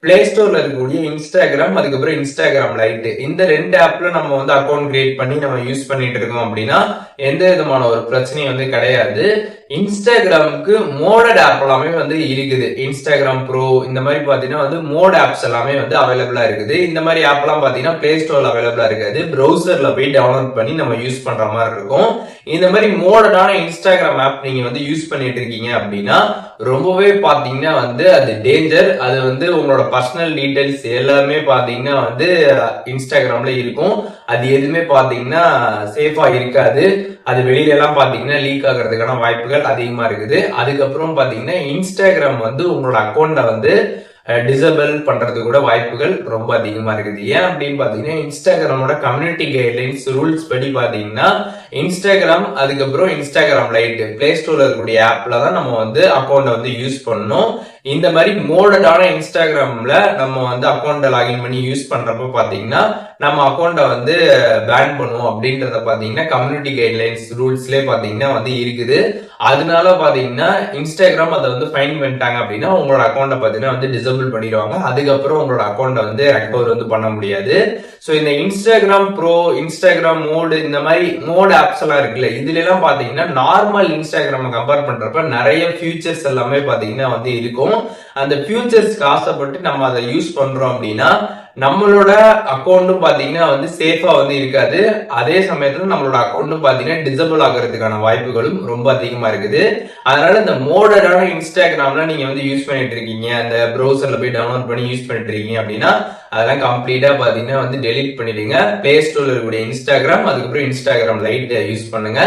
Play ஸ்டோர்ல இருக்கக்கூடிய Instagram, அதுக்கப்புறம் இன்ஸ்டாகிராம் லைட், இந்த 2 ஆப்ல நம்ம வந்து அக்கௌண்ட் கிரியேட் பண்ணி நம்ம யூஸ் பண்ணிட்டு இருக்கோம் அப்படின்னா எந்த விதமான ஒரு பிரச்சனையும் வந்து கிடையாது. இன்ஸ்டாகிராமுக்கு மோடட் ஆப் எல்லாமே வந்து இருக்குது. இன்ஸ்டாகிராம் ப்ரோ இந்த மாதிரி பாத்தீங்கன்னா வந்து மோட் ஆப்ஸ் எல்லாமே வந்து அவைலபிளா இருக்குது. இந்த மாதிரி ஆப் எல்லாம் பாத்தீங்கன்னா பிளே ஸ்டோர்ல அவைலபிளா இருக்காது. ப்ரௌசர்ல போய் டவுன்லோட் பண்ணி நம்ம யூஸ் பண்ற மாதிரி இருக்கும். இந்த மாதிரி மோடடான இன்ஸ்டாகிராம் ஆப் நீங்க வந்து யூஸ் பண்ணிட்டு இருக்கீங்க அப்படின்னா ரொம்பவே பாத்தீங்கன்னா வந்து அது டேஞ்சர். அது வந்து உங்களோட பர்சனல் டீடைல்ஸ் எல்லாமே பாத்தீங்கன்னா வந்து இன்ஸ்டாகிராம்ல இருக்கும். அது எதுவுமே பாத்தீங்கன்னா சேஃபா இருக்காது. அது வெளியில எல்லாம் பாத்தீங்கன்னா லீக் ஆகிறதுக்கான வாய்ப்புகள் அதிகமா இருக்குது. அதுக்கப்புறம் பாத்தீங்கன்னா இன்ஸ்டாகிராம் வந்து உங்களோட அக்கௌண்ட வந்து டிசபிள் பண்றது கூட வாய்ப்புகள் ரொம்ப அதிகமா இருக்குது. ஏன் அப்படின்னு பாத்தீங்கன்னா இன்ஸ்டாகிராமோட கம்யூனிட்டி கைட்லைன்ஸ் ரூல்ஸ் படி பாத்தீங்கன்னா இன்ஸ்டாகிராம் அதுக்கப்புறம் இன்ஸ்டாகிராம் லைட் பிளே ஸ்டோர்ல இருக்கக்கூடிய ஆப்ல தான் நம்ம வந்து அக்கௌண்ட வந்து யூஸ் பண்ணணும். இந்த மாதிரி மோடடான இன்ஸ்டாகிராம்ல நம்ம வந்து அக்கௌண்ட லாகின் பண்ணி யூஸ் பண்றப்ப பாத்தீங்கன்னா நம்ம அக்கௌண்ட வந்து பேன் பண்ணுவோம் அப்படின்றத பாத்தீங்கன்னா கம்யூனிட்டி கைட்லைன்ஸ் ரூல்ஸ்லயே பாத்தீங்கன்னா வந்து இருக்குது. அதனால பாத்தீங்கன்னா இன்ஸ்டாகிராம் அதை வந்து ஃபைன் பண்ணிட்டாங்க அப்படின்னா உங்களோட அக்கௌண்ட பாத்தீங்கன்னா வந்து டிசபிள் பண்ணிடுவாங்க. அதுக்கப்புறம் உங்களோட அக்கௌண்ட வந்து ரெக்கவர் வந்து பண்ண முடியாது. சோ இந்த இன்ஸ்டாகிராம் ப்ரோ, இன்ஸ்டாகிராம் மோடு, இந்த மாதிரி மோட் ஆப்ஸ் எல்லாம் இருக்குல்ல, இதுல எல்லாம் பாத்தீங்கன்னா நார்மல் இன்ஸ்டாகிராம் கம்பேர் பண்றப்ப நிறைய ஃபியூச்சர்ஸ் எல்லாமே பாத்தீங்கன்னா வந்து இருக்கும். அந்த ஃபியூச்சர்ஸ்க்கு ஆசைப்பட்டு நம்ம அதை யூஸ் பண்றோம் அப்படின்னா நம்மளோட அக்கௌண்ட்டும் பாத்தீங்கன்னா வந்து சேஃபா வந்து இருக்காது. அதே சமயத்துல நம்மளோட அக்கௌண்ட்டும் பாத்தீங்கன்னா டிசபிள் ஆகிறதுக்கான வாய்ப்புகளும் ரொம்ப அதிகமா இருக்குது. அதனால இந்த மோடடான இன்ஸ்டாகிராம்ல நீங்க வந்து யூஸ் பண்ணிட்டு இருக்கீங்க, அந்த ப்ரௌசர்ல போய் டவுன்லோட் பண்ணி யூஸ் பண்ணிட்டு இருக்கீங்க அப்படின்னா அதெல்லாம் கம்ப்ளீட்டா பாத்தீங்கன்னா வந்து டெலீட் பண்ணிடுங்க. பிளே ஸ்டோர்ல இருக்கக்கூடிய இன்ஸ்டாகிராம் அதுக்கப்புறம் இன்ஸ்டாகிராம் லைட் யூஸ் பண்ணுங்க.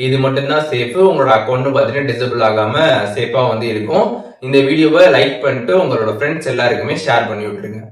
இது மட்டும்தான் சேஃப். உங்களோட அக்கௌண்ட்டும் பாத்தீங்கன்னா டிசபிள் ஆகாம சேஃபா வந்து இருக்கும். இந்த வீடியோவை லைக் பண்ணிட்டு உங்களோட ஃப்ரெண்ட்ஸ் எல்லாருக்குமே ஷேர் பண்ணி விட்டுருங்க.